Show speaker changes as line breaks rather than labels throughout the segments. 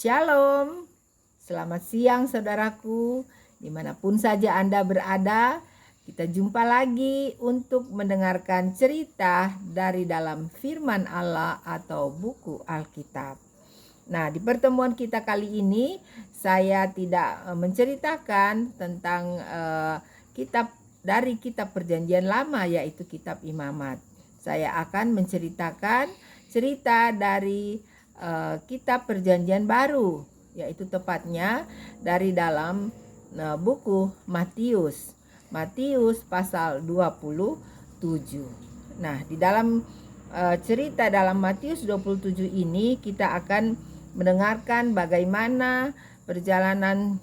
Shalom, selamat siang saudaraku, dimanapun saja Anda berada. Kita jumpa lagi untuk mendengarkan cerita dari dalam firman Allah atau buku Alkitab. Nah, di pertemuan kita kali ini saya tidak menceritakan tentang kitab Perjanjian Lama, yaitu kitab Imamat. Saya akan menceritakan cerita dari kitab Perjanjian Baru, yaitu tepatnya dari dalam buku Matius pasal 27. Nah, di dalam cerita dalam Matius 27 ini kita akan mendengarkan bagaimana perjalanan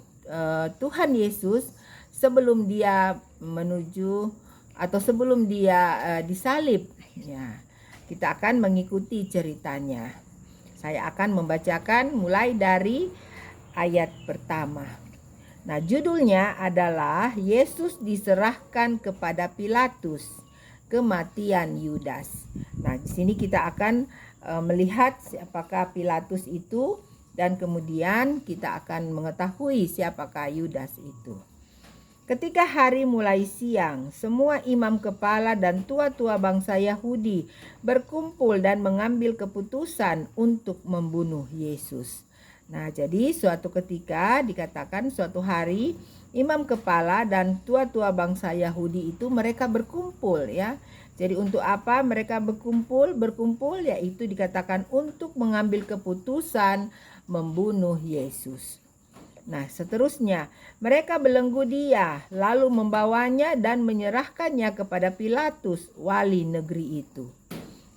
Tuhan Yesus sebelum dia menuju atau sebelum dia disalib. Ya, kita akan mengikuti ceritanya. Saya akan membacakan mulai dari ayat pertama. Nah, judulnya adalah Yesus diserahkan kepada Pilatus, kematian Yudas. Nah, di sini kita akan melihat siapakah Pilatus itu dan kemudian kita akan mengetahui siapakah Yudas itu. Ketika hari mulai siang, semua imam kepala dan tua-tua bangsa Yahudi berkumpul dan mengambil keputusan untuk membunuh Yesus. Nah, jadi suatu ketika dikatakan suatu hari imam kepala dan tua-tua bangsa Yahudi itu mereka berkumpul ya. Jadi untuk apa mereka berkumpul? Berkumpul yaitu dikatakan untuk mengambil keputusan membunuh Yesus. Nah, seterusnya mereka belenggu dia, lalu membawanya dan menyerahkannya kepada Pilatus, wali negeri itu.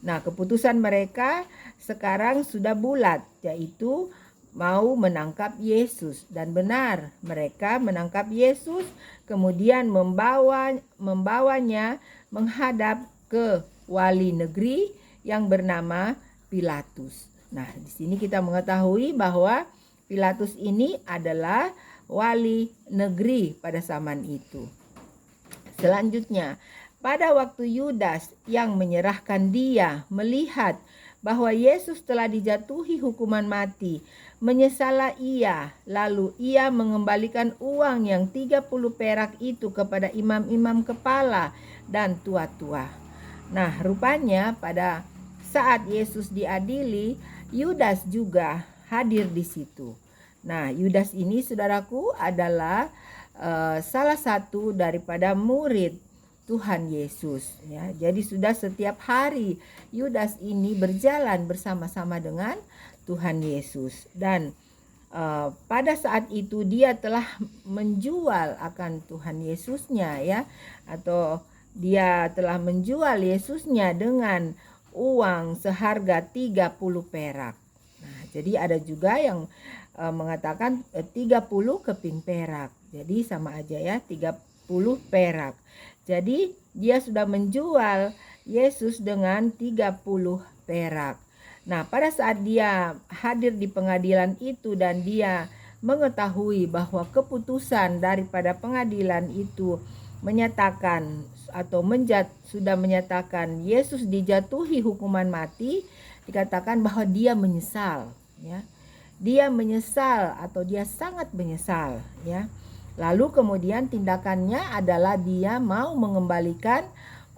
Nah, keputusan mereka sekarang sudah bulat, yaitu mau menangkap Yesus. Dan benar, mereka menangkap Yesus, kemudian membawanya menghadap ke wali negeri yang bernama Pilatus. Nah, di sini kita mengetahui bahwa Pilatus ini adalah wali negeri pada zaman itu. Selanjutnya, pada waktu Yudas yang menyerahkan dia melihat bahwa Yesus telah dijatuhi hukuman mati, menyesallah ia, lalu ia mengembalikan uang yang 30 perak itu kepada imam-imam kepala dan tua-tua. Nah, rupanya pada saat Yesus diadili, Yudas juga hadir di situ. Nah, Yudas ini saudaraku adalah salah satu daripada murid Tuhan Yesus ya. Jadi sudah setiap hari Yudas ini berjalan bersama-sama dengan Tuhan Yesus dan pada saat itu dia telah menjual akan Tuhan Yesusnya ya, atau dia telah menjual Yesusnya dengan uang seharga 30 perak. Nah, jadi ada juga yang mengatakan 30 keping perak. Jadi sama aja ya, 30 perak. Jadi dia sudah menjual Yesus dengan 30 perak. Nah, pada saat dia hadir di pengadilan itu dan dia mengetahui bahwa keputusan daripada pengadilan itu menyatakan atau sudah menyatakan Yesus dijatuhi hukuman mati, dikatakan bahwa dia menyesal ya. Dia menyesal atau dia sangat menyesal ya. Lalu kemudian tindakannya adalah dia mau mengembalikan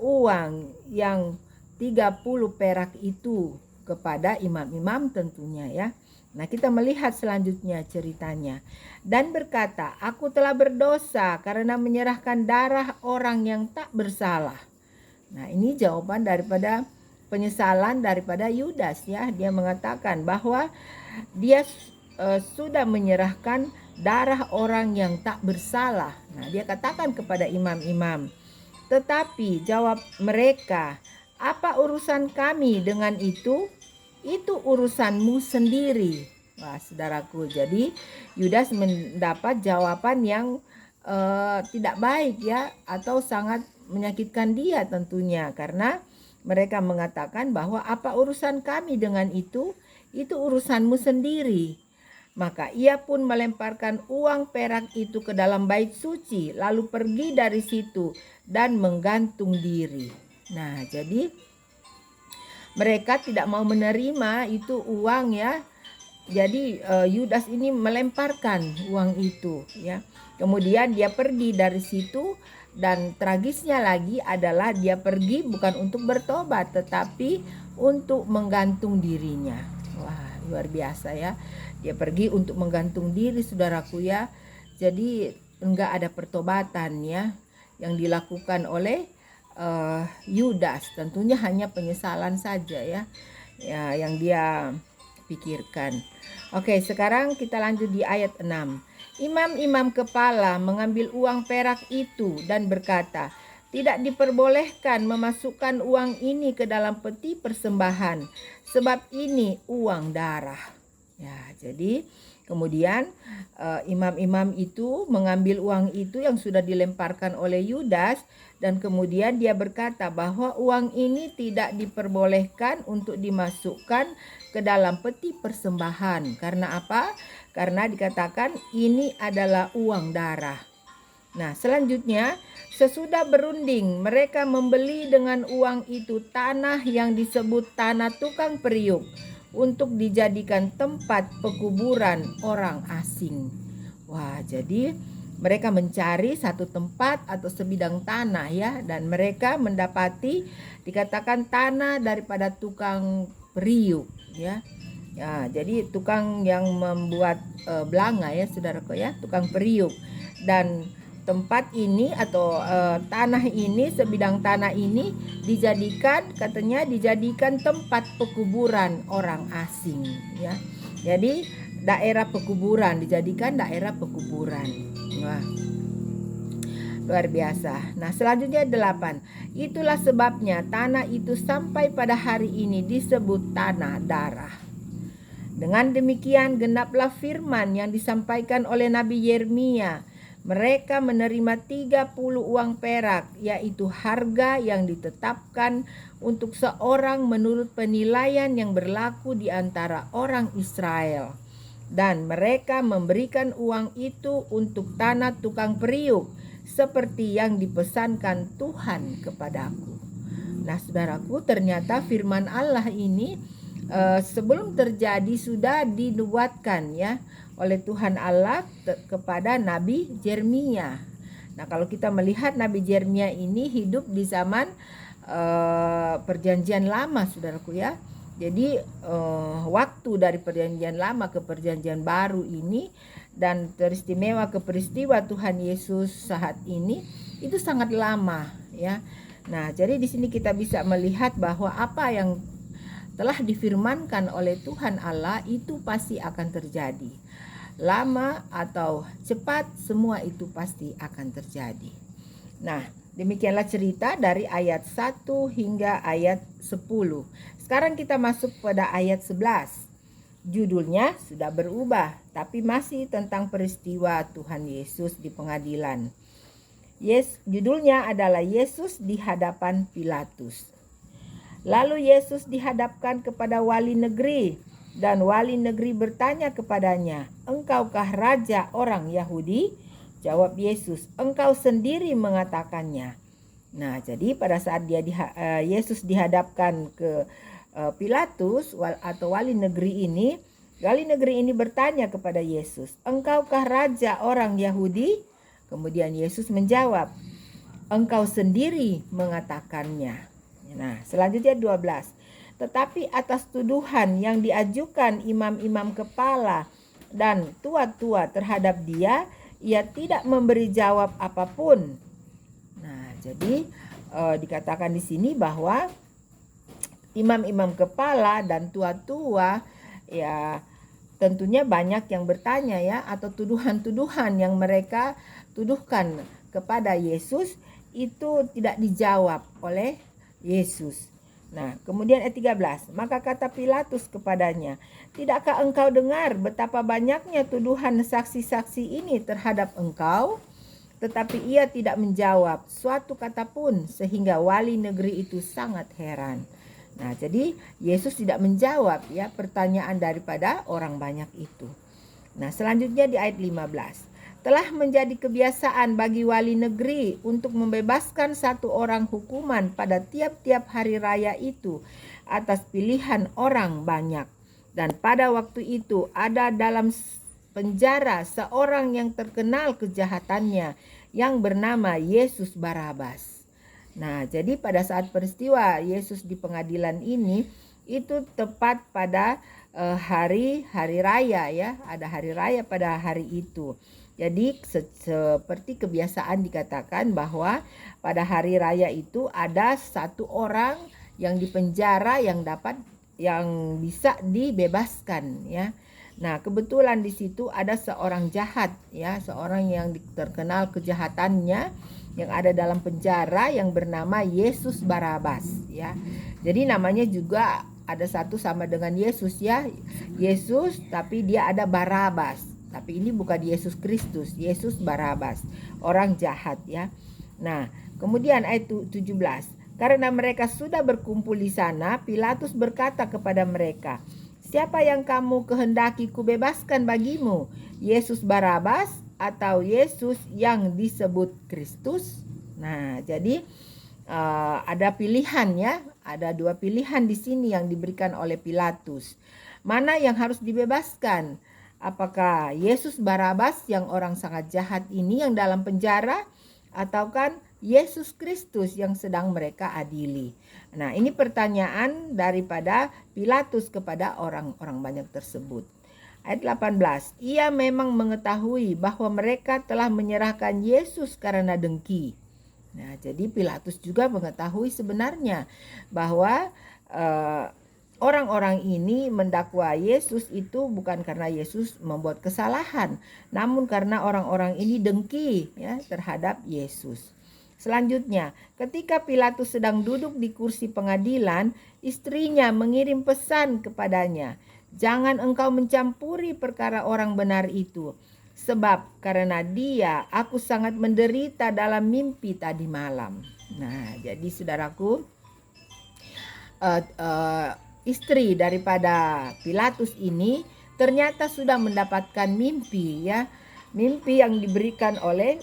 uang yang 30 perak itu kepada imam-imam tentunya ya. Nah, kita melihat selanjutnya ceritanya. Dan berkata, aku telah berdosa karena menyerahkan darah orang yang tak bersalah. Nah, ini jawaban daripada penyesalan daripada Yudas ya. Dia mengatakan bahwa dia sudah menyerahkan darah orang yang tak bersalah. Nah, dia katakan kepada imam-imam. Tetapi jawab mereka, apa urusan kami dengan itu? Itu urusanmu sendiri. Wah, saudaraku, jadi Yudas mendapat jawaban yang tidak baik ya, atau sangat menyakitkan dia tentunya, karena mereka mengatakan bahwa apa urusan kami dengan itu urusanmu sendiri. Maka ia pun melemparkan uang perak itu ke dalam bait suci, lalu pergi dari situ dan menggantung diri. Nah, jadi mereka tidak mau menerima itu uang ya, Jadi Yudas ini melemparkan uang itu ya. Kemudian dia pergi dari situ, dan tragisnya lagi adalah dia pergi bukan untuk bertobat tetapi untuk menggantung dirinya. Wah, luar biasa ya. Dia pergi untuk menggantung diri, saudaraku ya. Jadi enggak ada pertobatan ya yang dilakukan oleh Yudas. Tentunya hanya penyesalan saja ya yang dia pikirkan. Oke, sekarang kita lanjut di ayat 6. Imam-imam kepala mengambil uang perak itu dan berkata, "Tidak diperbolehkan memasukkan uang ini ke dalam peti persembahan, sebab ini uang darah." Ya, jadi kemudian imam-imam itu mengambil uang itu yang sudah dilemparkan oleh Yudas, dan kemudian dia berkata bahwa uang ini tidak diperbolehkan untuk dimasukkan ke dalam peti persembahan. Karena apa? Karena dikatakan ini adalah uang darah. Nah, selanjutnya sesudah berunding, mereka membeli dengan uang itu tanah yang disebut tanah tukang periuk untuk dijadikan tempat pekuburan orang asing. Wah, jadi mereka mencari satu tempat atau sebidang tanah ya, dan mereka mendapati dikatakan tanah daripada tukang periuk ya. Ya, jadi tukang yang membuat belanga ya, saudaraku ya, tukang periuk. Dan tempat ini atau tanah ini, sebidang tanah ini katanya dijadikan tempat pekuburan orang asing ya. Jadi daerah pekuburan, dijadikan daerah pekuburan. Wah, luar biasa. Nah, selanjutnya 8. Itulah sebabnya tanah itu sampai pada hari ini disebut tanah darah. Dengan demikian genaplah firman yang disampaikan oleh Nabi Yeremia. Mereka menerima 30 uang perak, yaitu harga yang ditetapkan untuk seorang menurut penilaian yang berlaku di antara orang Israel. Dan mereka memberikan uang itu untuk tanah tukang periuk, seperti yang dipesankan Tuhan kepadaku. Nah, saudaraku, ternyata firman Allah ini sebelum terjadi sudah dinubuatkan ya oleh Tuhan Allah kepada Nabi Yeremia. Nah, kalau kita melihat Nabi Yeremia ini hidup di zaman perjanjian lama, saudaraku ya. Jadi waktu dari perjanjian lama ke perjanjian baru ini, dan teristimewa ke peristiwa Tuhan Yesus saat ini, itu sangat lama ya. Nah, jadi di sini kita bisa melihat bahwa apa yang telah difirmankan oleh Tuhan Allah itu pasti akan terjadi. Lama atau cepat, semua itu pasti akan terjadi. Nah, demikianlah cerita dari ayat 1 hingga ayat 10. Sekarang kita masuk pada ayat 11. Judulnya sudah berubah, tapi masih tentang peristiwa Tuhan Yesus di pengadilan. Judulnya adalah Yesus di hadapan Pilatus. Lalu Yesus dihadapkan kepada wali negeri, dan wali negeri bertanya kepadanya, "Engkaukah raja orang Yahudi?" Jawab Yesus, "Engkau sendiri mengatakannya." Nah, jadi pada saat Yesus dihadapkan ke Pilatus atau wali negeri ini bertanya kepada Yesus, "Engkaukah raja orang Yahudi?" Kemudian Yesus menjawab, "Engkau sendiri mengatakannya." Nah, selanjutnya 12. Tetapi atas tuduhan yang diajukan imam-imam kepala dan tua-tua terhadap dia, ia tidak memberi jawab apapun. Nah, jadi dikatakan di sini bahwa imam-imam kepala dan tua-tua ya tentunya banyak yang bertanya ya, atau tuduhan-tuduhan yang mereka tuduhkan kepada Yesus itu tidak dijawab oleh Yesus. Nah, kemudian ayat 13. Maka kata Pilatus kepadanya, "Tidakkah engkau dengar betapa banyaknya tuduhan saksi-saksi ini terhadap engkau?" Tetapi ia tidak menjawab suatu kata pun, sehingga wali negeri itu sangat heran. Nah, jadi Yesus tidak menjawab ya pertanyaan daripada orang banyak itu. Nah, selanjutnya di ayat 15. Telah menjadi kebiasaan bagi wali negeri untuk membebaskan satu orang hukuman pada tiap-tiap hari raya itu atas pilihan orang banyak. Dan pada waktu itu ada dalam penjara seorang yang terkenal kejahatannya yang bernama Yesus Barabas. Nah, jadi pada saat peristiwa Yesus di pengadilan ini itu tepat pada hari raya ya, ada hari raya pada hari itu. Jadi seperti kebiasaan dikatakan bahwa pada hari raya itu ada satu orang yang dipenjara yang bisa dibebaskan ya. Nah, kebetulan di situ ada seorang jahat ya, seorang yang terkenal kejahatannya yang ada dalam penjara yang bernama Yesus Barabas ya. Jadi namanya juga ada satu sama dengan Yesus ya. Yesus tapi dia ada Barabas. Tapi ini bukan Yesus Kristus, Yesus Barabas, orang jahat ya. Nah, kemudian ayat 17. Karena mereka sudah berkumpul di sana, Pilatus berkata kepada mereka, "Siapa yang kamu kehendaki kubebaskan bagimu? Yesus Barabas atau Yesus yang disebut Kristus?" Nah, jadi ada pilihan ya, ada dua pilihan di sini yang diberikan oleh Pilatus. Mana yang harus dibebaskan? Apakah Yesus Barabas yang orang sangat jahat ini yang dalam penjara, atau kan Yesus Kristus yang sedang mereka adili? Nah, ini pertanyaan daripada Pilatus kepada orang-orang banyak tersebut. Ayat 18. Ia memang mengetahui bahwa mereka telah menyerahkan Yesus karena dengki. Nah, jadi Pilatus juga mengetahui sebenarnya bahwa orang-orang ini mendakwa Yesus itu bukan karena Yesus membuat kesalahan, namun karena orang-orang ini dengki ya terhadap Yesus. Selanjutnya, ketika Pilatus sedang duduk di kursi pengadilan, istrinya mengirim pesan kepadanya, "Jangan engkau mencampuri perkara orang benar itu, sebab karena dia aku sangat menderita dalam mimpi tadi malam." Nah, jadi saudaraku, istri daripada Pilatus ini ternyata sudah mendapatkan mimpi ya, mimpi yang diberikan oleh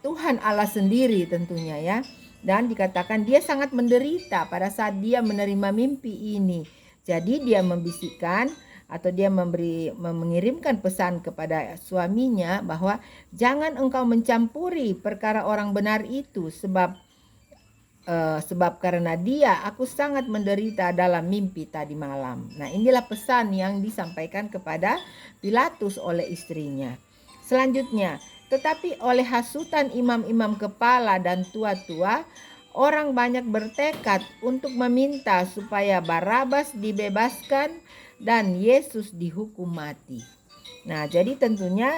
Tuhan Allah sendiri tentunya ya. Dan dikatakan dia sangat menderita pada saat dia menerima mimpi ini. Jadi dia membisikkan atau dia mengirimkan pesan kepada suaminya bahwa jangan engkau mencampuri perkara orang benar itu, sebab karena dia aku sangat menderita dalam mimpi tadi malam. Nah, inilah pesan yang disampaikan kepada Pilatus oleh istrinya. Selanjutnya, tetapi oleh hasutan imam-imam kepala dan tua-tua, orang banyak bertekad untuk meminta supaya Barabas dibebaskan dan Yesus dihukum mati. Nah, jadi tentunya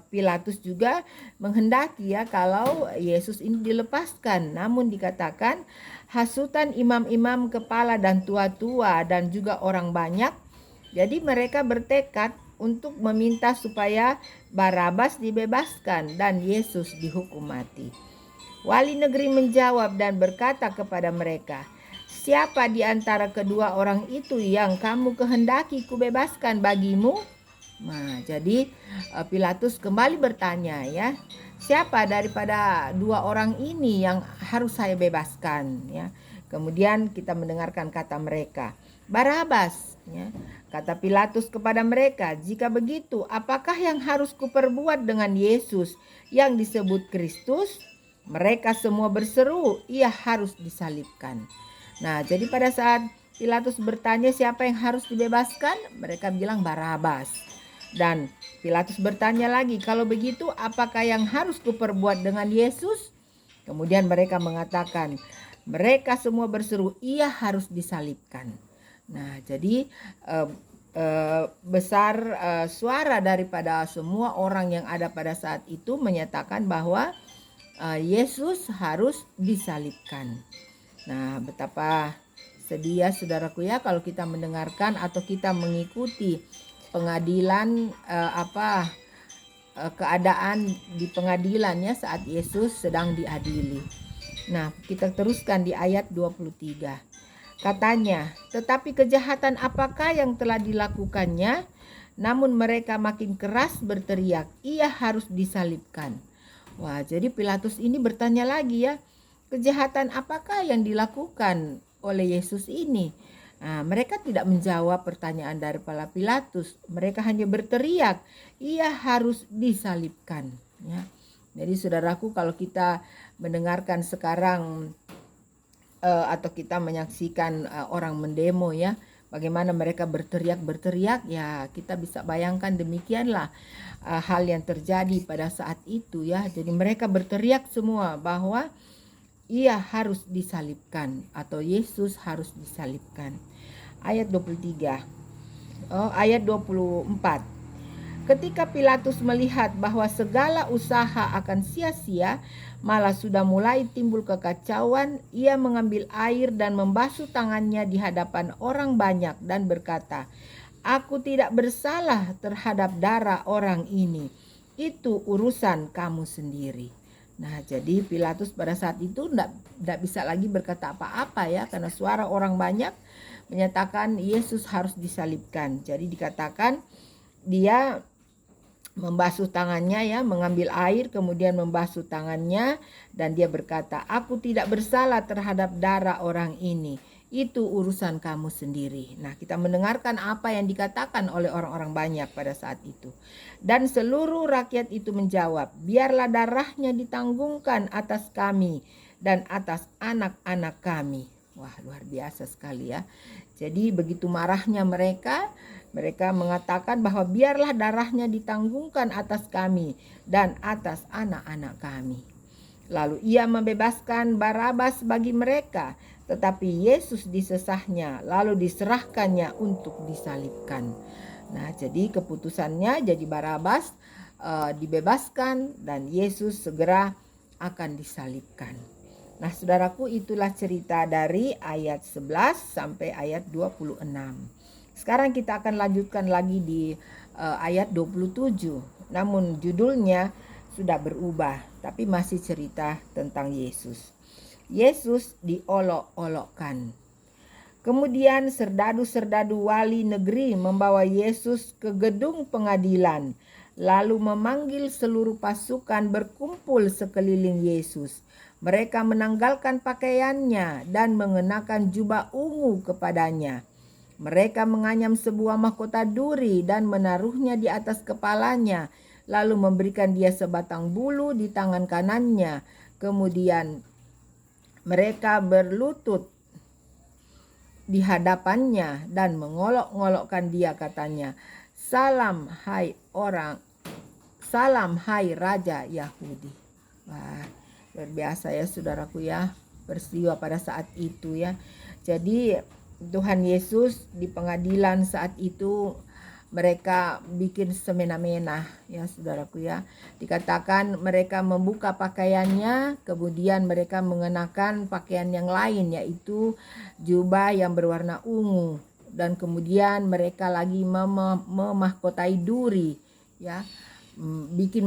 Pilatus juga menghendaki ya kalau Yesus ini dilepaskan. Namun dikatakan hasutan imam-imam kepala dan tua-tua dan juga orang banyak. Jadi mereka bertekad untuk meminta supaya Barabas dibebaskan dan Yesus dihukum mati. Wali negeri menjawab dan berkata kepada mereka, "Siapa di antara kedua orang itu yang kamu kehendaki kubebaskan bagimu?" Nah, jadi Pilatus kembali bertanya ya, siapa daripada dua orang ini yang harus saya bebaskan ya. Kemudian kita mendengarkan kata mereka, "Barabas." Ya. Kata Pilatus kepada mereka, "Jika begitu, apakah yang harus kuperbuat dengan Yesus yang disebut Kristus?" Mereka semua berseru, "Ia harus disalibkan." Nah, jadi pada saat Pilatus bertanya siapa yang harus dibebaskan, mereka bilang Barabas. Dan Pilatus bertanya lagi, "Kalau begitu, apakah yang harus kuperbuat dengan Yesus?" Kemudian mereka mengatakan, mereka semua berseru, "Ia harus disalibkan." Nah, jadi besar suara daripada semua orang yang ada pada saat itu menyatakan bahwa Yesus harus disalibkan. Nah, betapa sedih ya saudaraku ya kalau kita mendengarkan atau kita mengikuti pengadilan keadaan di pengadilan ya saat Yesus sedang diadili. Nah, kita teruskan di ayat 23. Katanya, "Tetapi kejahatan apakah yang telah dilakukannya?" Namun mereka makin keras berteriak, "Ia harus disalibkan." Wah, jadi Pilatus ini bertanya lagi ya, kejahatan apakah yang dilakukan oleh Yesus ini? Nah, mereka tidak menjawab pertanyaan dari Pilatus. Mereka hanya berteriak, ia harus disalibkan. Ya. Jadi saudaraku, kalau kita mendengarkan sekarang atau kita menyaksikan orang mendemo ya, bagaimana mereka berteriak ya, kita bisa bayangkan demikianlah hal yang terjadi pada saat itu ya. Jadi mereka berteriak semua bahwa ia harus disalibkan atau Yesus harus disalibkan. Ayat 23. Ayat 24. Ketika Pilatus melihat bahwa segala usaha akan sia-sia, malah sudah mulai timbul kekacauan, ia mengambil air dan membasuh tangannya di hadapan orang banyak dan berkata, "Aku tidak bersalah terhadap darah orang ini. Itu urusan kamu sendiri." Nah, jadi Pilatus pada saat itu tidak bisa lagi berkata apa-apa ya, karena suara orang banyak menyatakan Yesus harus disalibkan. Jadi dikatakan dia membasuh tangannya ya, mengambil air kemudian membasuh tangannya dan dia berkata, "Aku tidak bersalah terhadap darah orang ini. Itu urusan kamu sendiri." Nah, kita mendengarkan apa yang dikatakan oleh orang-orang banyak pada saat itu. Dan seluruh rakyat itu menjawab, "Biarlah darahnya ditanggungkan atas kami dan atas anak-anak kami." Wah, luar biasa sekali ya. Jadi begitu marahnya mereka mengatakan bahwa biarlah darahnya ditanggungkan atas kami dan atas anak-anak kami. Lalu ia membebaskan Barabas bagi mereka, tetapi Yesus disesahnya lalu diserahkannya untuk disalibkan. Nah, jadi keputusannya jadi Barabas dibebaskan dan Yesus segera akan disalibkan. Nah, saudaraku, itulah cerita dari ayat 11 sampai ayat 26. Sekarang kita akan lanjutkan lagi di ayat 27. Namun judulnya sudah berubah, tapi masih cerita tentang Yesus. Yesus diolok-olokkan. Kemudian serdadu-serdadu wali negeri membawa Yesus ke gedung pengadilan, lalu memanggil seluruh pasukan berkumpul sekeliling Yesus. Mereka menanggalkan pakaiannya dan mengenakan jubah ungu kepadanya. Mereka menganyam sebuah mahkota duri dan menaruhnya di atas kepalanya, lalu memberikan dia sebatang bulu di tangan kanannya. Kemudian mereka berlutut di hadapannya dan mengolok-ngolokkan dia, katanya, salam hai Raja Yahudi." Wah, luar biasa ya saudaraku ya, peristiwa pada saat itu ya. Jadi Tuhan Yesus di pengadilan saat itu mereka bikin semena-mena ya saudaraku ya. Dikatakan mereka membuka pakaiannya, kemudian mereka mengenakan pakaian yang lain yaitu jubah yang berwarna ungu, dan kemudian mereka lagi memahkotai duri ya. Bikin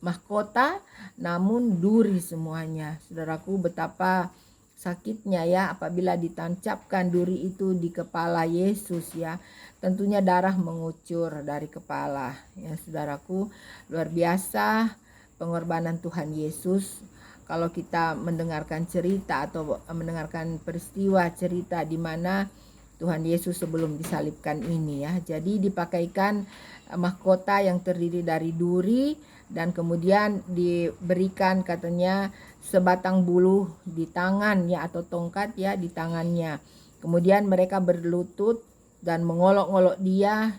mahkota namun duri semuanya. Saudaraku, betapa sakitnya ya apabila ditancapkan duri itu di kepala Yesus ya. Tentunya darah mengucur dari kepala ya saudaraku. Luar biasa pengorbanan Tuhan Yesus. Kalau kita mendengarkan cerita atau mendengarkan peristiwa cerita di mana Tuhan Yesus sebelum disalibkan ini ya. Jadi dipakaikan mahkota yang terdiri dari duri dan kemudian diberikan katanya sebatang bulu di tangan ya, atau tongkat ya di tangannya. Kemudian mereka berlutut dan mengolok-olok dia.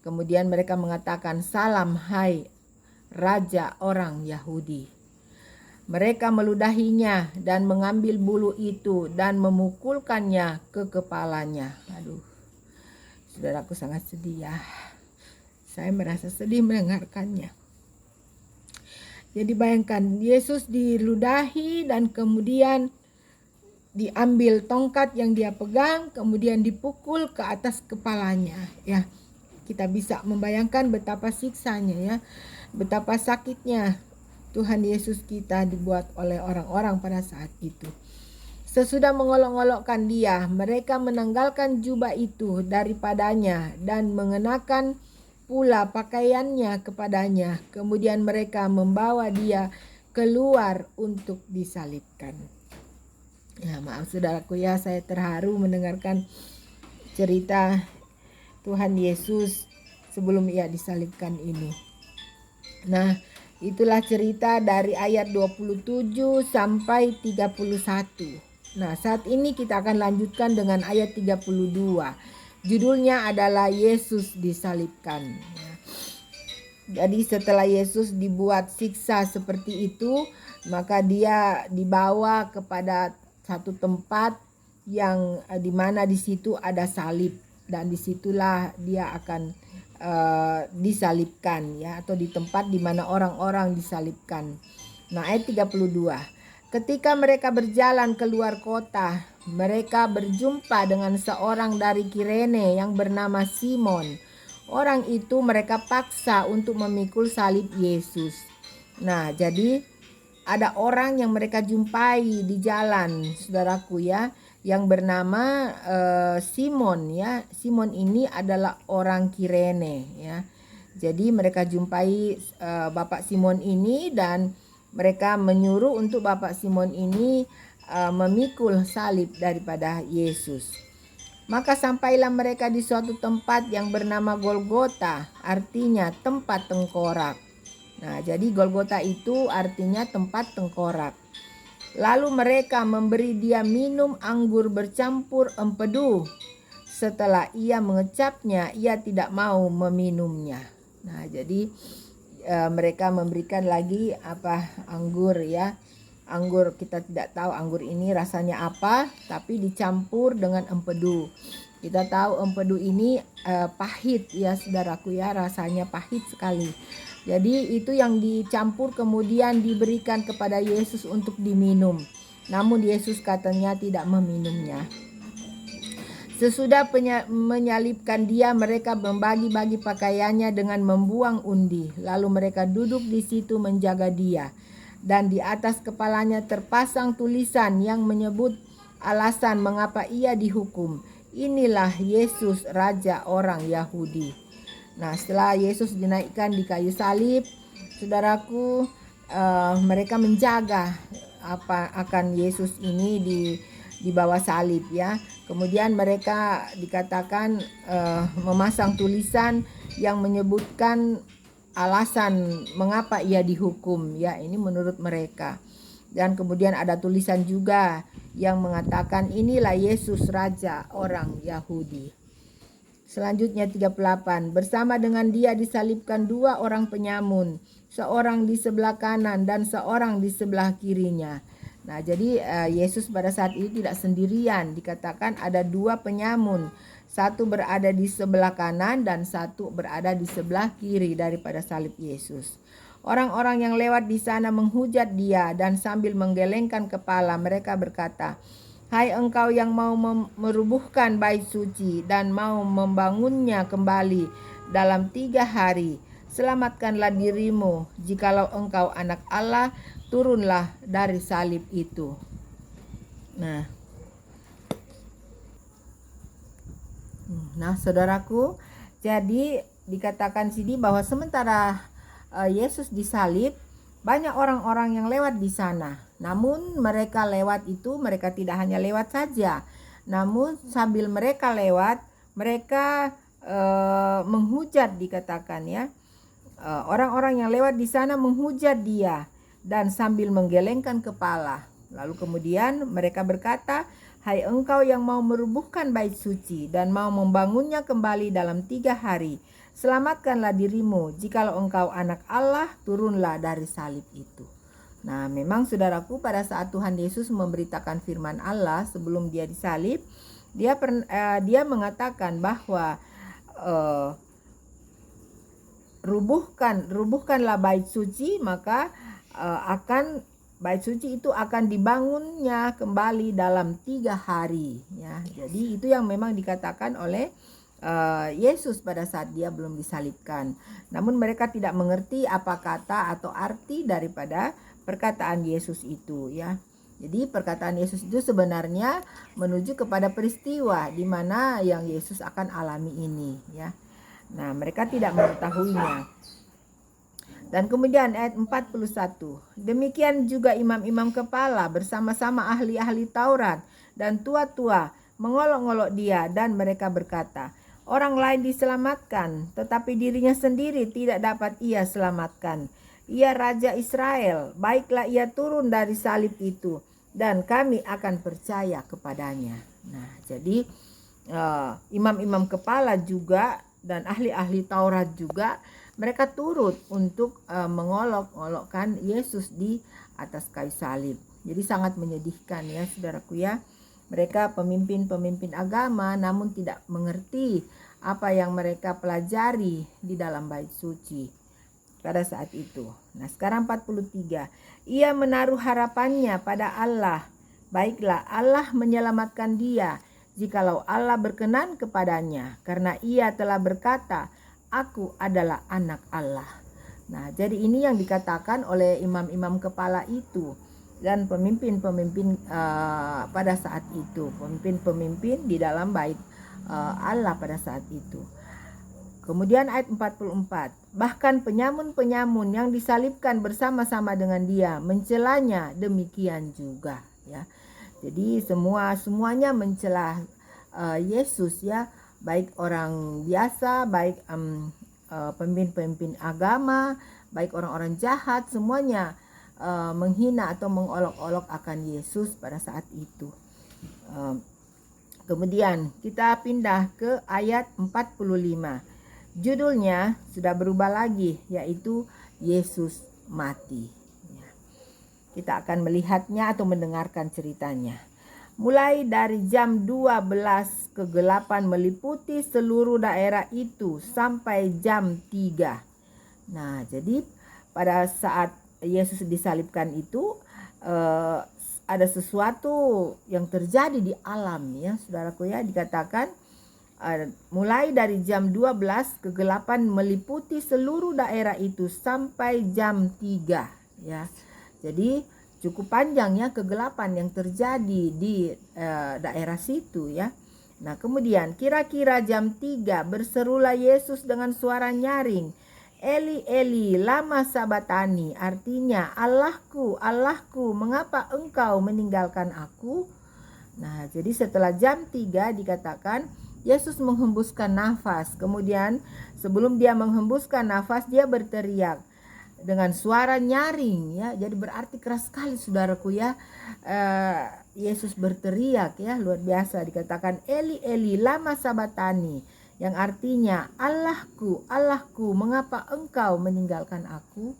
Kemudian mereka mengatakan, "Salam hai Raja orang Yahudi." Mereka meludahinya dan mengambil bulu itu dan memukulkannya ke kepalanya. Aduh, saudaraku, sangat sedih ya. Saya merasa sedih mendengarkannya. Jadi bayangkan, Yesus diludahi dan kemudian diambil tongkat yang dia pegang, kemudian dipukul ke atas kepalanya ya. Kita bisa membayangkan betapa siksanya ya, betapa sakitnya Tuhan Yesus kita dibuat oleh orang-orang pada saat itu. Sesudah mengolok-olokkan dia, mereka menanggalkan jubah itu daripadanya dan mengenakan pula pakaiannya kepadanya. Kemudian mereka membawa dia keluar untuk disalibkan. Ya, maaf saudaraku ya, saya terharu mendengarkan cerita Tuhan Yesus sebelum ia disalibkan ini. Nah, itulah cerita dari ayat 27 sampai 31. Nah, saat ini kita akan lanjutkan dengan ayat 32. Judulnya adalah Yesus disalibkan. Jadi setelah Yesus dibuat siksa seperti itu, maka dia dibawa kepada satu tempat yang dimana di situ ada salib, dan disitulah dia akan disalibkan, ya, atau di tempat dimana orang-orang disalibkan. Nah, ayat 32. Ketika mereka berjalan keluar kota, mereka berjumpa dengan seorang dari Kirene yang bernama Simon. Orang itu mereka paksa untuk memikul salib Yesus. Nah, jadi ada orang yang mereka jumpai di jalan, saudaraku, ya, yang bernama Simon, ya. Simon ini adalah orang Kirene, ya. Jadi mereka jumpai Bapak Simon ini, dan mereka menyuruh untuk Bapak Simon ini memikul salib daripada Yesus. Maka sampailah mereka di suatu tempat yang bernama Golgota, artinya tempat tengkorak. Nah, jadi Golgota itu artinya tempat tengkorak. Lalu mereka memberi dia minum anggur bercampur empedu. Setelah ia mengecapnya, ia tidak mau meminumnya. Nah, jadi mereka memberikan lagi anggur, ya. Anggur, kita tidak tahu anggur ini rasanya apa, tapi dicampur dengan empedu. Kita tahu empedu ini pahit, ya saudaraku, ya, rasanya pahit sekali. Jadi itu yang dicampur kemudian diberikan kepada Yesus untuk diminum. Namun Yesus katanya tidak meminumnya. Sesudah menyalibkan dia, mereka membagi-bagi pakaiannya dengan membuang undi. Lalu mereka duduk di situ menjaga dia. Dan di atas kepalanya terpasang tulisan yang menyebut alasan mengapa ia dihukum. Inilah Yesus, Raja orang Yahudi. Nah, setelah Yesus dinaikkan di kayu salib, saudaraku, mereka menjaga akan Yesus ini di bawah salib, ya. Kemudian mereka dikatakan memasang tulisan yang menyebutkan alasan mengapa ia dihukum, ya, ini menurut mereka. Dan kemudian ada tulisan juga yang mengatakan inilah Yesus, Raja orang Yahudi. Selanjutnya 38. Bersama dengan dia disalibkan dua orang penyamun, seorang di sebelah kanan dan seorang di sebelah kirinya. Nah, jadi Yesus pada saat itu tidak sendirian. Dikatakan ada dua penyamun. Satu berada di sebelah kanan dan satu berada di sebelah kiri daripada salib Yesus. Orang-orang yang lewat di sana menghujat dia, dan sambil menggelengkan kepala mereka berkata, "Hai engkau yang mau merubuhkan bait suci dan mau membangunnya kembali dalam 3 hari, selamatkanlah dirimu. Jikalau engkau anak Allah, turunlah dari salib itu." Nah, saudaraku, jadi dikatakan sini bahwa sementara Yesus disalib, banyak orang-orang yang lewat di sana. Namun mereka lewat itu, mereka tidak hanya lewat saja. Namun sambil mereka lewat, mereka menghujat, dikatakan, ya. Orang-orang yang lewat di sana menghujat dia dan sambil menggelengkan kepala. Lalu kemudian mereka berkata, "Hai engkau yang mau merubuhkan bait suci dan mau membangunnya kembali dalam 3 hari, selamatkanlah dirimu. Jikalau engkau anak Allah, turunlah dari salib itu." Nah, memang saudaraku, pada saat Tuhan Yesus memberitakan firman Allah sebelum dia disalib, dia mengatakan bahwa rubuhkanlah bait suci, maka bait suci itu akan dibangunnya kembali dalam 3 hari, ya. Jadi itu yang memang dikatakan oleh Yesus pada saat dia belum disalibkan. Namun mereka tidak mengerti apa kata atau arti daripada perkataan Yesus itu, ya. Jadi perkataan Yesus itu sebenarnya menuju kepada peristiwa di mana yang Yesus akan alami ini, ya. Nah, mereka tidak mengetahuinya. Dan kemudian ayat 41. Demikian juga imam-imam kepala bersama-sama ahli-ahli Taurat dan tua-tua mengolok-olok dia, dan mereka berkata, orang lain diselamatkan, tetapi dirinya sendiri tidak dapat ia selamatkan. Ia Raja Israel, baiklah ia turun dari salib itu, dan kami akan percaya kepadanya. Nah, jadi imam-imam kepala juga dan ahli-ahli Taurat juga, mereka turut untuk mengolok-olokkan Yesus di atas kayu salib. Jadi sangat menyedihkan ya saudaraku ya. Mereka pemimpin-pemimpin agama namun tidak mengerti apa yang mereka pelajari di dalam bait suci pada saat itu. Nah, sekarang 43. Ia menaruh harapannya pada Allah. Baiklah, Allah menyelamatkan dia jikalau Allah berkenan kepadanya, karena ia telah berkata, aku adalah anak Allah. Nah, jadi ini yang dikatakan oleh imam-imam kepala itu dan pemimpin-pemimpin pada saat itu, pemimpin-pemimpin di dalam bait Allah pada saat itu. Kemudian ayat 44, bahkan penyamun-penyamun yang disalibkan bersama-sama dengan dia mencelanya demikian juga ya. Jadi semuanya mencela Yesus ya, baik orang biasa, baik pemimpin-pemimpin agama, baik orang-orang jahat, semuanya menghina atau mengolok-olok akan Yesus pada saat itu. Kemudian kita pindah ke ayat 45. Judulnya sudah berubah lagi, yaitu Yesus mati. Kita akan melihatnya atau mendengarkan ceritanya. Mulai dari jam 12 kegelapan meliputi seluruh daerah itu sampai jam 3. Nah, jadi pada saat Yesus disalibkan itu ada sesuatu yang terjadi di alam ya, saudaraku ya, dikatakan mulai dari jam 12 kegelapan meliputi seluruh daerah itu sampai jam 3 ya. Jadi cukup panjang ya kegelapan yang terjadi di daerah situ ya. Nah, kemudian kira-kira jam 3 berserulah Yesus dengan suara nyaring, Eli Eli lama sabatani, artinya Allahku, Allahku, mengapa engkau meninggalkan aku? Nah, jadi setelah jam 3 dikatakan Yesus menghembuskan nafas. Kemudian sebelum dia menghembuskan nafas, dia berteriak dengan suara nyaring ya. Jadi berarti keras sekali saudaraku ya. Yesus berteriak ya, luar biasa, dikatakan Eli Eli lama sabatani, yang artinya Allahku, Allahku, mengapa engkau meninggalkan aku?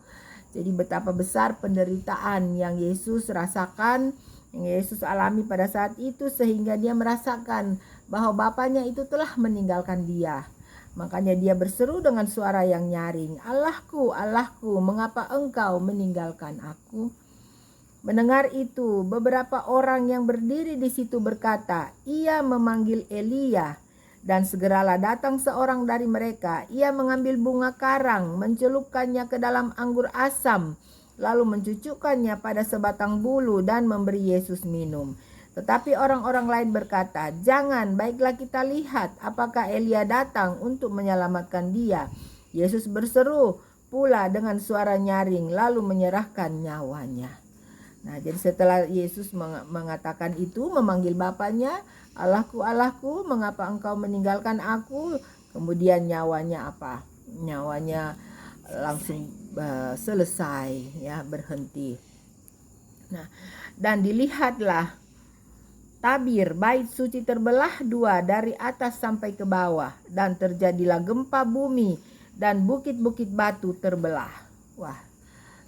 Jadi betapa besar penderitaan yang Yesus rasakan, yang Yesus alami pada saat itu, sehingga dia merasakan bahwa Bapaknya itu telah meninggalkan dia. Makanya dia berseru dengan suara yang nyaring, Allahku, Allahku, mengapa engkau meninggalkan aku? Mendengar itu, beberapa orang yang berdiri di situ berkata, ia memanggil Elia. Dan segeralah datang seorang dari mereka. Ia mengambil bunga karang, mencelupkannya ke dalam anggur asam, lalu mencucukkannya pada sebatang bulu dan memberi Yesus minum. Tetapi orang-orang lain berkata, jangan, baiklah kita lihat apakah Elia datang untuk menyelamatkan dia. Yesus berseru pula dengan suara nyaring, lalu menyerahkan nyawanya. Nah, jadi setelah Yesus mengatakan itu, memanggil Bapaknya, Allahku, Allahku, mengapa engkau meninggalkan aku? Kemudian nyawanya apa? Nyawanya langsung selesai ya, berhenti. Nah, dan dilihatlah tabir bait suci terbelah dua dari atas sampai ke bawah, dan terjadilah gempa bumi dan bukit-bukit batu terbelah. Wah,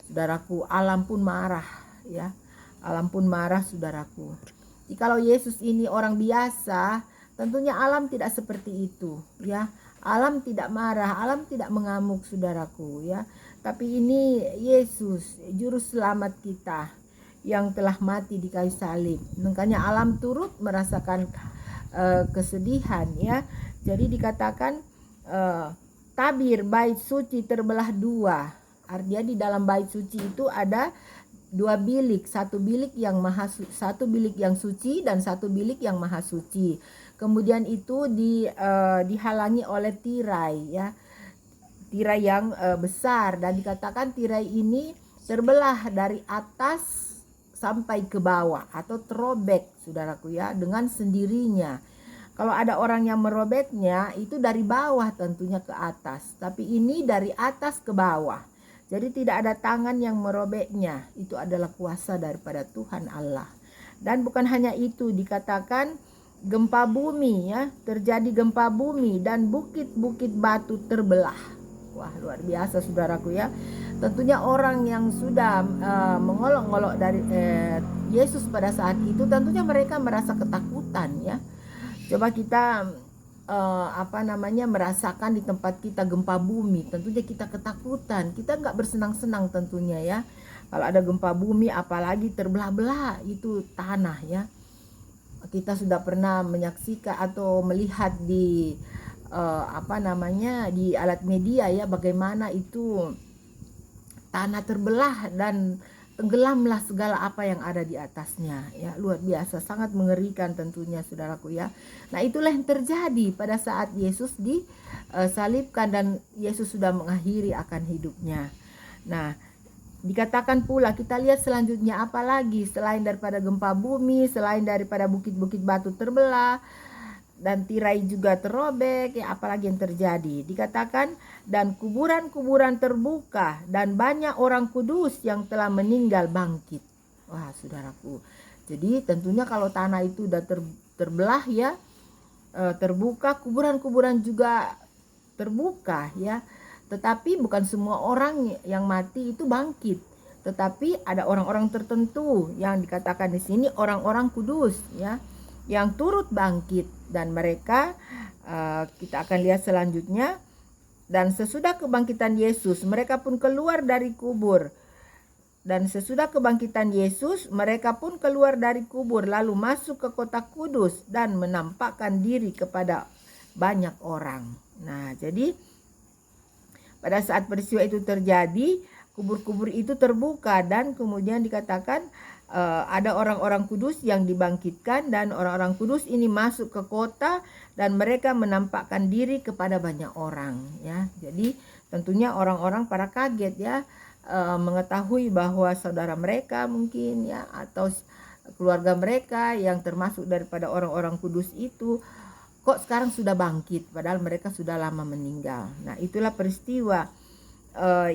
saudaraku, alam pun marah ya. Alam pun marah saudaraku. Jikalau Yesus ini orang biasa, tentunya alam tidak seperti itu ya. Alam tidak marah, alam tidak mengamuk saudaraku ya. Tapi ini Yesus, juru selamat kita, yang telah mati di kayu salib. Makanya alam turut merasakan kesedihan ya. Jadi dikatakan tabir bait suci terbelah dua. Artinya di dalam bait suci itu ada dua bilik, satu bilik yang suci dan satu bilik yang maha suci. Kemudian itu dihalangi oleh tirai ya, tirai yang besar, dan dikatakan tirai ini terbelah dari atas sampai ke bawah atau terobek, saudaraku ya, dengan sendirinya. Kalau ada orang yang merobeknya itu dari bawah tentunya ke atas, tapi ini dari atas ke bawah. Jadi tidak ada tangan yang merobeknya, itu adalah kuasa daripada Tuhan Allah. Dan bukan hanya itu, dikatakan gempa bumi ya, terjadi gempa bumi dan bukit-bukit batu terbelah. Wah, luar biasa saudaraku ya. Tentunya orang yang sudah mengolok-olok dari Yesus pada saat itu, tentunya mereka merasa ketakutan ya. Coba kita merasakan di tempat kita gempa bumi, tentunya kita ketakutan, kita nggak bersenang-senang tentunya ya. Kalau ada gempa bumi, apalagi terbelah-belah itu tanah ya. Kita sudah pernah menyaksikan atau melihat di di alat media ya, bagaimana itu tanah terbelah dan tenggelamlah segala apa yang ada di atasnya ya. Luar biasa, sangat mengerikan tentunya saudaraku ya. Nah, itulah yang terjadi pada saat Yesus disalibkan dan Yesus sudah mengakhiri akan hidupnya. Nah, dikatakan pula, kita lihat selanjutnya apa lagi selain daripada gempa bumi, selain daripada bukit-bukit batu terbelah dan tirai juga terobek ya, apalagi yang terjadi. Dikatakan dan kuburan-kuburan terbuka dan banyak orang kudus yang telah meninggal bangkit. Wah saudaraku, jadi tentunya kalau tanah itu udah terbelah ya, terbuka, kuburan-kuburan juga terbuka ya. Tetapi bukan semua orang yang mati itu bangkit, tetapi ada orang-orang tertentu yang dikatakan di sini orang-orang kudus ya, yang turut bangkit. Dan mereka kita akan lihat selanjutnya. Dan sesudah kebangkitan Yesus, mereka pun keluar dari kubur. Dan sesudah kebangkitan Yesus, mereka pun keluar dari kubur lalu masuk ke kota kudus dan menampakkan diri kepada banyak orang. Nah, jadi pada saat peristiwa itu terjadi, kubur-kubur itu terbuka dan kemudian dikatakan ada orang-orang kudus yang dibangkitkan, dan orang-orang kudus ini masuk ke kota dan mereka menampakkan diri kepada banyak orang ya. Jadi tentunya orang-orang pada kaget ya, mengetahui bahwa saudara mereka mungkin ya, atau keluarga mereka yang termasuk daripada orang-orang kudus itu kok sekarang sudah bangkit, padahal mereka sudah lama meninggal. Nah, itulah peristiwa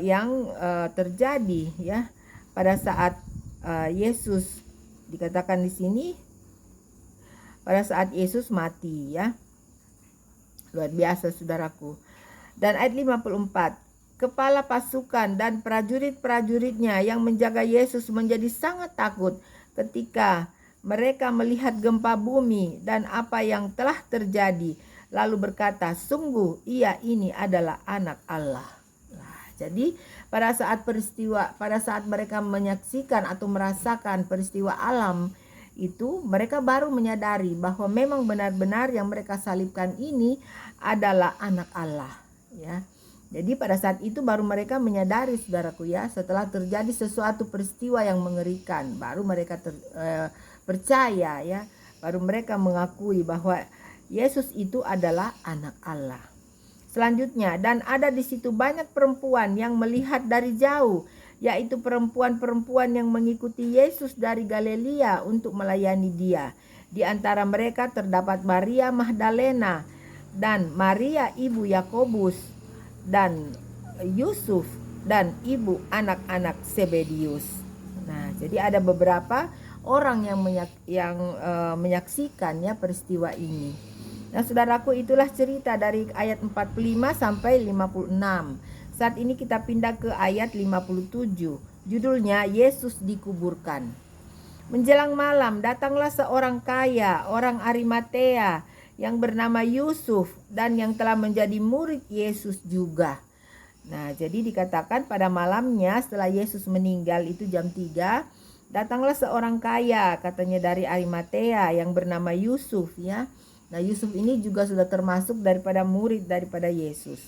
yang terjadi ya pada saat Yesus, dikatakan di sini pada saat Yesus mati ya. Luar biasa saudaraku. Dan ayat 54, kepala pasukan dan prajurit-prajuritnya yang menjaga Yesus menjadi sangat takut ketika mereka melihat gempa bumi dan apa yang telah terjadi, lalu berkata, sungguh ia ini adalah anak Allah. Nah, jadi pada saat mereka menyaksikan atau merasakan peristiwa alam itu, mereka baru menyadari bahwa memang benar-benar yang mereka salibkan ini adalah anak Allah ya. Jadi pada saat itu baru mereka menyadari saudaraku ya, setelah terjadi sesuatu peristiwa yang mengerikan, baru mereka percaya ya, baru mereka mengakui bahwa Yesus itu adalah anak Allah. Selanjutnya, dan ada di situ banyak perempuan yang melihat dari jauh, yaitu perempuan-perempuan yang mengikuti Yesus dari Galilea untuk melayani Dia. Di antara mereka terdapat Maria Magdalena dan Maria ibu Yakobus dan Yusuf dan ibu anak-anak Zebedius. Nah, jadi ada beberapa orang yang menyaksikan ya peristiwa ini. Nah, saudaraku, itulah cerita dari ayat 45 sampai 56. Saat ini kita pindah ke ayat 57. Judulnya Yesus dikuburkan. Menjelang malam datanglah seorang kaya, orang Arimatea, yang bernama Yusuf dan yang telah menjadi murid Yesus juga. Nah, jadi dikatakan pada malamnya setelah Yesus meninggal itu jam 3, datanglah seorang kaya, katanya dari Arimatea, yang bernama Yusuf ya. Nah, Yusuf ini juga sudah termasuk daripada murid daripada Yesus.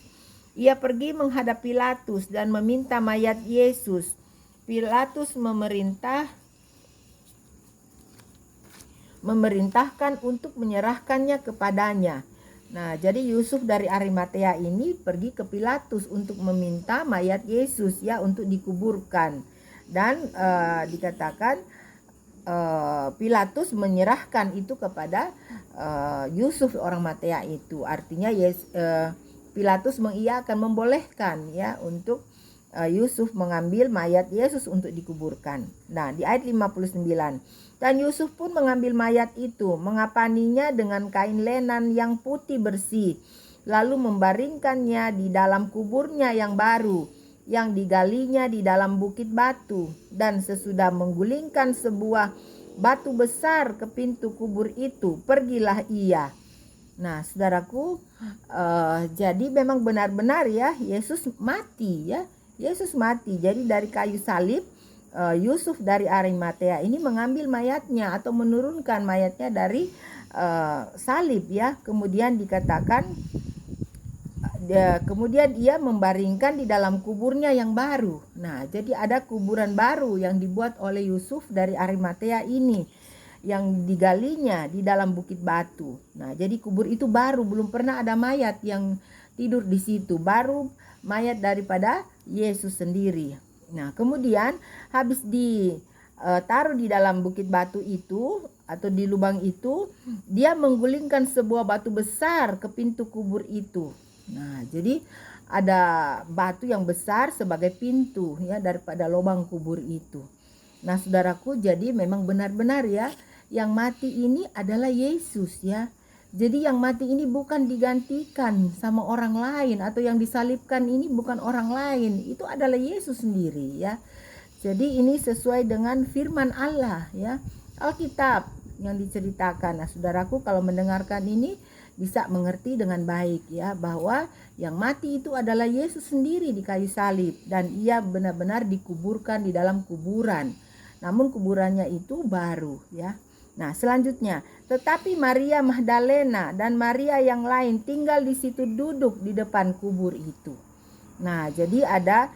Ia pergi menghadap Pilatus dan meminta mayat Yesus. Pilatus memerintahkan untuk menyerahkannya kepadanya. Nah, jadi Yusuf dari Arimatea ini pergi ke Pilatus untuk meminta mayat Yesus ya untuk dikuburkan. Dan dikatakan Pilatus menyerahkan itu kepada Yusuf orang Matea itu. Artinya Pilatus mengiyakan, membolehkan ya untuk Yusuf mengambil mayat Yesus untuk dikuburkan. Nah, di ayat 59. Dan Yusuf pun mengambil mayat itu, mengapaninya dengan kain lenan yang putih bersih, lalu membaringkannya di dalam kuburnya yang baru, yang digalinya di dalam bukit batu. Dan sesudah menggulingkan sebuah batu besar ke pintu kubur itu, pergilah ia. Nah, saudaraku, jadi memang benar-benar ya Yesus mati ya. Yesus mati. Jadi dari kayu salib, Yusuf dari Arimatea ini mengambil mayatnya atau menurunkan mayatnya dari salib ya. Kemudian dikatakan kemudian ia membaringkan di dalam kuburnya yang baru. Nah, jadi ada kuburan baru yang dibuat oleh Yusuf dari Arimatea ini, yang digalinya di dalam bukit batu. Nah, jadi kubur itu baru, belum pernah ada mayat yang tidur di situ, baru mayat daripada Yesus sendiri. Nah, kemudian habis ditaruh di dalam bukit batu itu atau di lubang itu, dia menggulingkan sebuah batu besar ke pintu kubur itu. Nah, jadi ada batu yang besar sebagai pintu ya daripada lubang kubur itu. Nah, saudaraku, jadi memang benar-benar ya yang mati ini adalah Yesus ya. Jadi yang mati ini bukan digantikan sama orang lain, atau yang disalibkan ini bukan orang lain, itu adalah Yesus sendiri ya. Jadi ini sesuai dengan firman Allah ya, Alkitab yang diceritakan. Nah, saudaraku, kalau mendengarkan ini bisa mengerti dengan baik ya, bahwa yang mati itu adalah Yesus sendiri di kayu salib, dan ia benar-benar dikuburkan di dalam kuburan. Namun kuburannya itu baru ya. Nah, selanjutnya, tetapi Maria Magdalena dan Maria yang lain tinggal di situ, duduk di depan kubur itu. Nah, jadi ada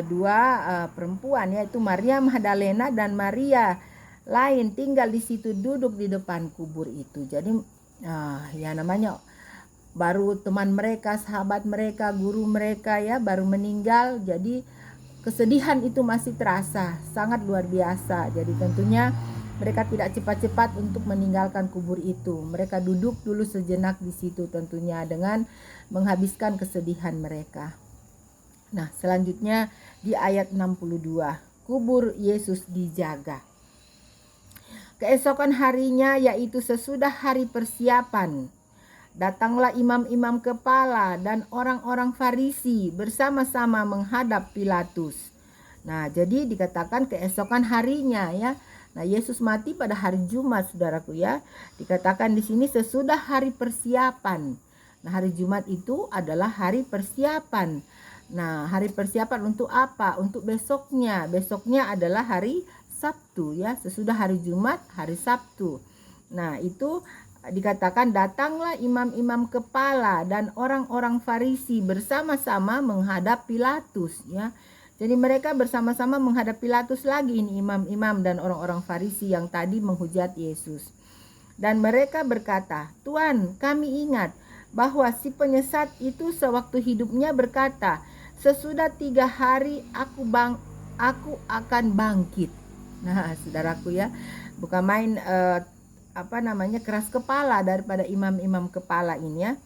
dua perempuan, yaitu Maria Magdalena dan Maria lain tinggal di situ, duduk di depan kubur itu. Jadi ya namanya baru teman mereka, sahabat mereka, guru mereka ya baru meninggal. Jadi kesedihan itu masih terasa sangat luar biasa. Jadi tentunya mereka tidak cepat-cepat untuk meninggalkan kubur itu. Mereka duduk dulu sejenak di situ tentunya dengan menghabiskan kesedihan mereka. Nah, selanjutnya di ayat 62, kubur Yesus dijaga. Keesokan harinya, yaitu sesudah hari persiapan, datanglah imam-imam kepala dan orang-orang Farisi bersama-sama menghadap Pilatus. Nah, jadi dikatakan keesokan harinya ya. Nah, Yesus mati pada hari Jumat, saudaraku ya. Dikatakan di sini sesudah hari persiapan. Nah, hari Jumat itu adalah hari persiapan. Nah, hari persiapan untuk apa? Untuk besoknya. Besoknya adalah hari Sabtu ya, sesudah hari Jumat, hari Sabtu. Nah, itu dikatakan datanglah imam-imam kepala dan orang-orang Farisi bersama-sama menghadap Pilatus ya. Jadi mereka bersama-sama menghadap Pilatus lagi, ini imam-imam dan orang-orang Farisi yang tadi menghujat Yesus. Dan mereka berkata, "Tuan, kami ingat bahwa si penyesat itu sewaktu hidupnya berkata, sesudah 3 hari aku akan bangkit." Nah, saudaraku ya, bukan main keras kepala daripada imam-imam kepala ini ya.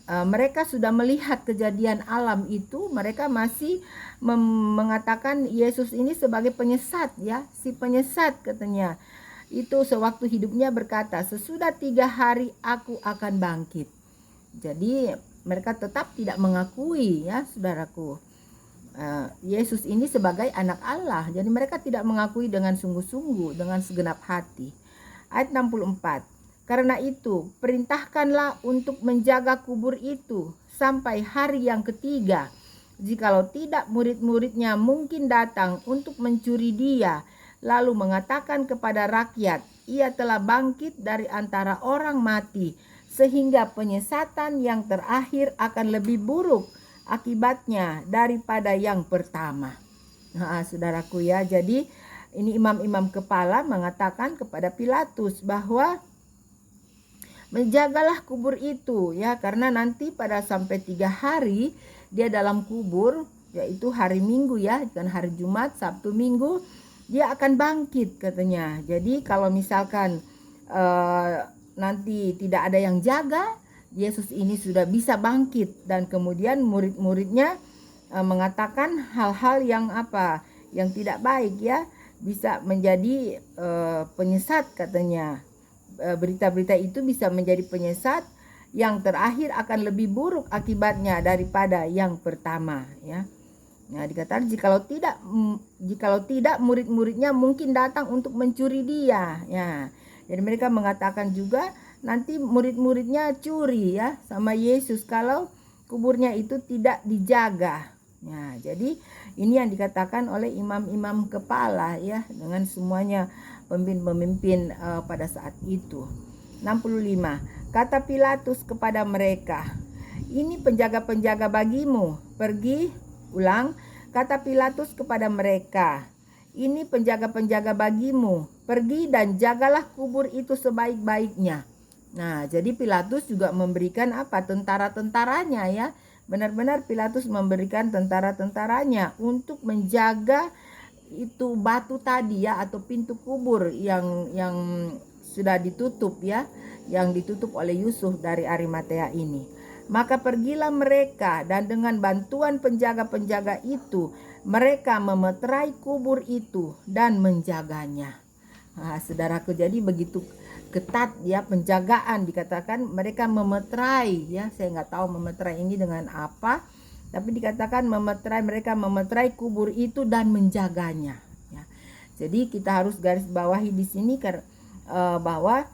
Mereka sudah melihat kejadian alam itu, mereka masih mengatakan Yesus ini sebagai penyesat ya, si penyesat katanya. Itu sewaktu hidupnya berkata, sesudah 3 hari aku akan bangkit. Jadi mereka tetap tidak mengakui ya, saudaraku, Yesus ini sebagai anak Allah. Jadi mereka tidak mengakui dengan sungguh-sungguh, dengan segenap hati. Ayat 64. Karena itu, perintahkanlah untuk menjaga kubur itu sampai hari yang ketiga. Jikalau tidak, murid-muridnya mungkin datang untuk mencuri dia, lalu mengatakan kepada rakyat, ia telah bangkit dari antara orang mati, sehingga penyesatan yang terakhir akan lebih buruk akibatnya daripada yang pertama. Nah, saudaraku ya, jadi ini imam-imam kepala mengatakan kepada Pilatus bahwa menjagalah kubur itu ya, karena nanti pada sampai 3 hari dia dalam kubur, yaitu hari Minggu ya, bukan hari Jumat, Sabtu, Minggu. dia akan bangkit katanya. Jadi kalau misalkan nanti tidak ada yang jaga, Yesus ini sudah bisa bangkit, dan kemudian murid-muridnya mengatakan hal-hal yang yang tidak baik ya, bisa menjadi penyesat katanya. Berita-berita itu bisa menjadi penyesat, yang terakhir akan lebih buruk akibatnya daripada yang pertama ya. Nah, dikatakan jikalau tidak murid-muridnya mungkin datang untuk mencuri dia ya. Jadi mereka mengatakan juga nanti murid-muridnya curi ya sama Yesus kalau kuburnya itu tidak dijaga. Nah, jadi ini yang dikatakan oleh imam-imam kepala ya, dengan semuanya pemimpin-pemimpin pada saat itu. 65. Kata Pilatus kepada mereka, ini penjaga-penjaga bagimu, pergi. Ulang, kata Pilatus kepada mereka, ini penjaga-penjaga bagimu, pergi dan jagalah kubur itu sebaik-baiknya. Nah, jadi Pilatus juga memberikan tentara-tentaranya ya. Benar-benar Pilatus memberikan tentara-tentaranya untuk menjaga itu batu tadi ya, atau pintu kubur yang sudah ditutup ya, yang ditutup oleh Yusuf dari Arimatea ini. Maka pergilah mereka, dan dengan bantuan penjaga-penjaga itu mereka memeterai kubur itu dan menjaganya. Nah, saudaraku, jadi begitu ketat ya penjagaan, dikatakan mereka memeterai ya. Saya nggak tahu memeterai ini dengan apa, tapi dikatakan mereka memeterai kubur itu dan menjaganya ya. Jadi kita harus garis bawahi di sini bahwa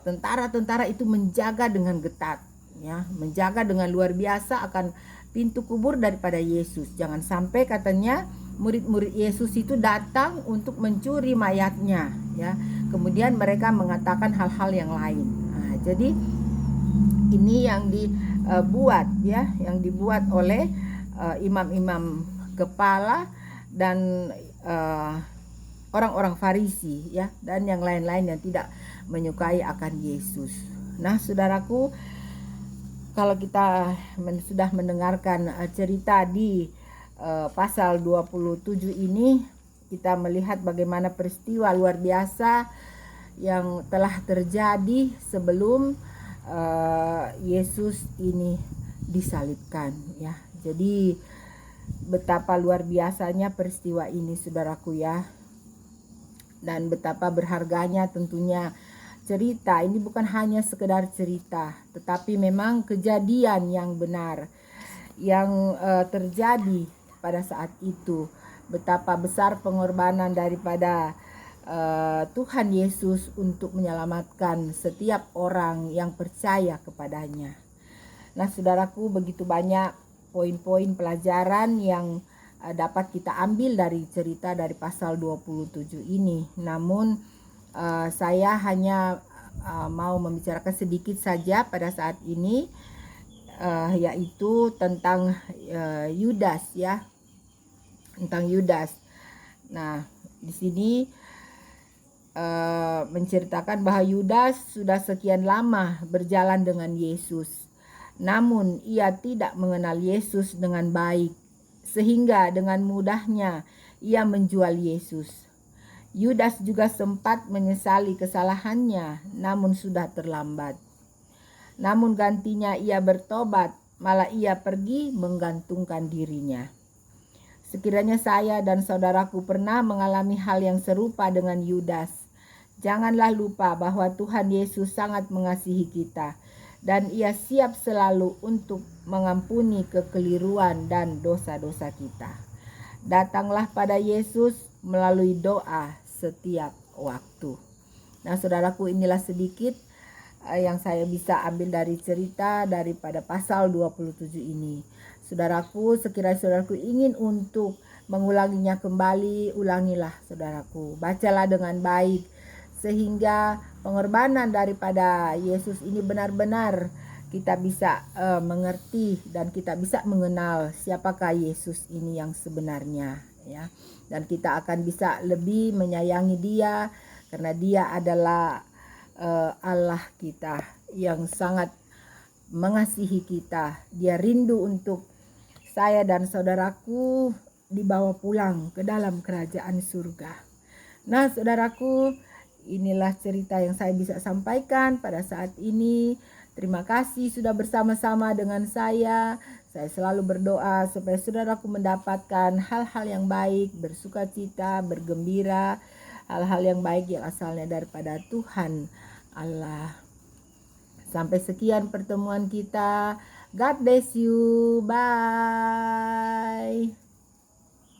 tentara-tentara itu menjaga dengan ketat ya, menjaga dengan luar biasa akan pintu kubur daripada Yesus. Jangan sampai katanya murid-murid Yesus itu datang untuk mencuri mayatnya ya. Kemudian mereka mengatakan hal-hal yang lain. Nah, jadi ini yang dibuat ya, yang dibuat oleh imam-imam kepala dan orang-orang Farisi ya, dan yang lain-lain yang tidak menyukai akan Yesus. Nah, saudaraku, kalau kita sudah mendengarkan cerita di pasal 27 ini, kita melihat bagaimana peristiwa luar biasa yang telah terjadi sebelum Yesus ini disalibkan ya. Jadi betapa luar biasanya peristiwa ini, saudaraku ya, dan betapa berharganya tentunya cerita ini. Bukan hanya sekedar cerita, tetapi memang kejadian yang benar yang terjadi pada saat itu. Betapa besar pengorbanan daripada Tuhan Yesus untuk menyelamatkan setiap orang yang percaya kepadanya. Nah, saudaraku, begitu banyak poin-poin pelajaran yang dapat kita ambil dari cerita dari pasal 27 ini. Namun saya hanya mau membicarakan sedikit saja pada saat ini, yaitu tentang Yudas ya, tentang Yudas. Nah, di sini menceritakan bahwa Yudas sudah sekian lama berjalan dengan Yesus, namun ia tidak mengenal Yesus dengan baik, sehingga dengan mudahnya ia menjual Yesus. Yudas juga sempat menyesali kesalahannya, namun sudah terlambat. Namun gantinya ia bertobat, malah ia pergi menggantungkan dirinya. Sekiranya saya dan saudaraku pernah mengalami hal yang serupa dengan Yudas, janganlah lupa bahwa Tuhan Yesus sangat mengasihi kita, dan ia siap selalu untuk mengampuni kekeliruan dan dosa-dosa kita. Datanglah pada Yesus melalui doa setiap waktu. Nah, saudaraku, inilah sedikit yang saya bisa ambil dari cerita daripada pasal 27 ini. Saudaraku, sekiranya saudaraku ingin untuk mengulanginya kembali, ulangilah saudaraku. Bacalah dengan baik, sehingga pengorbanan daripada Yesus ini benar-benar kita bisa mengerti, dan kita bisa mengenal siapakah Yesus ini yang sebenarnya ya. Dan kita akan bisa lebih menyayangi dia, karena dia adalah Allah kita yang sangat mengasihi kita. Dia rindu untuk saya dan saudaraku dibawa pulang ke dalam kerajaan surga. Nah, saudaraku, inilah cerita yang saya bisa sampaikan pada saat ini. Terima kasih sudah bersama-sama dengan saya. Saya selalu berdoa supaya saudaraku mendapatkan hal-hal yang baik, bersukacita, bergembira, hal-hal yang baik yang asalnya daripada Tuhan Allah. Sampai sekian pertemuan kita. God bless you. Bye.